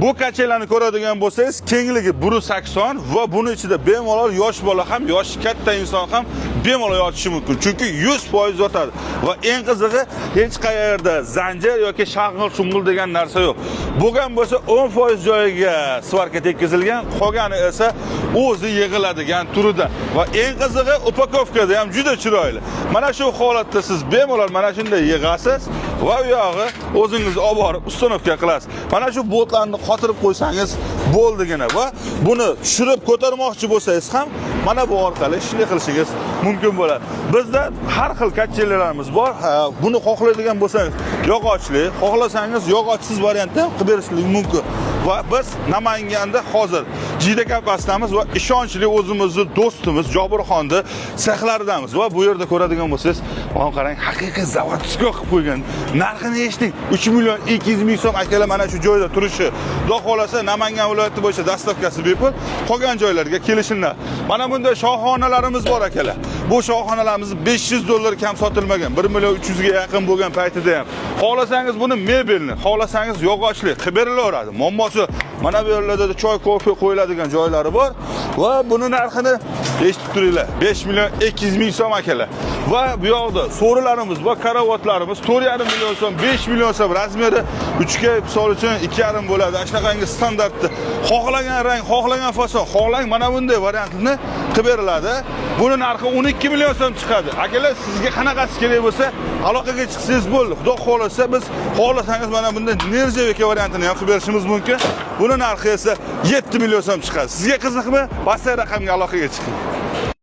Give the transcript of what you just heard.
Bu kachalarni ko'radigan bo'lsangiz, kengligi 1.80 va buni ichida bemalol yosh bola ham, yoshi katta inson ham bemalol yotishi mumkin. Chunki 100% yotadi va eng qizig'i hech qayerda zanjir yoki shag'il-shung'il degan narsa yo'q. Bo'lgan bo'lsa 10% joyiga svarka tekkizilgan, qolgani esa o'zi yig'iladigan turida va eng qizig'i upakovkada ham juda chiroyli. Mana shu holatda siz bemalol mana shunday yig'asiz va u yog'i o'zingiz olib borib uстановка qilasiz. Mana shu boltlarni qotirib qo'ysangiz bo'ldigina va buni tushirib ko'tarmoqchi bo'lsangiz ham mana bu orqali ishni qilishingiz mumkin bo'ladi. Bizda har xil kachelarimiz bor. Buni xohlaydigan bo'lsangiz yog'ochli, xohlasangiz yog'ochsiz variantda ham qilib berishingiz mumkin. Va biz Namanganda hozir Jida kapasitamiz va ishonchli o'zimizning do'stimiz Jobirxonni sexlaridamiz va bu yerda ko'radigan bo'lsangiz, mana qarang, haqiqiy zavodskiy qilib qo'ygan. Narxini eshiting, 3 million 200 ming so'm akalar mana shu joyda turishi. Xudo xolasa Namangan viloyati bo'yicha dastavkasi bepul, qolgan joylarga kelishinglar. Mana bunday shoxonalarimiz bor akalar. Bu shoxonalarimiz $500 kam sotilmagan, 1 million 300 ga yaqin bo'lgan paytida ham. Xohlasangiz buni mebelni, xohlasangiz yog'ochli qilib berilaveradi. Muammosi mana bu yerlarda choy, kofe qo'yiladigan joylari bor va buni narxini eshitib turinglar. 5 million 200 ming so'm akalar. Va bu yoqda so'rilarimiz va karavotlarimiz 4,5 million so'm, 5 million so'm razmeri 3 ga misol uchun 2,5 bo'ladi. Shunaqangi standartda xohlagan rang, xohlagan fason, xohlang mana bunday variantni qilib beriladi. Buni narxi 12 million so'm chiqadi. Akalar, sizga qanaqasi kerak bo'lsa, aloqaga chiqsangiz bo'ldi. Xudo xolasa biz xohlasangiz mana bunday nержавейка variantini ham qilib berishimiz mumkin. Buni narxi esa 7 million so'm chiqadi. Sizga qiziqmi? Pastdagi raqamga aloqaga chiqing.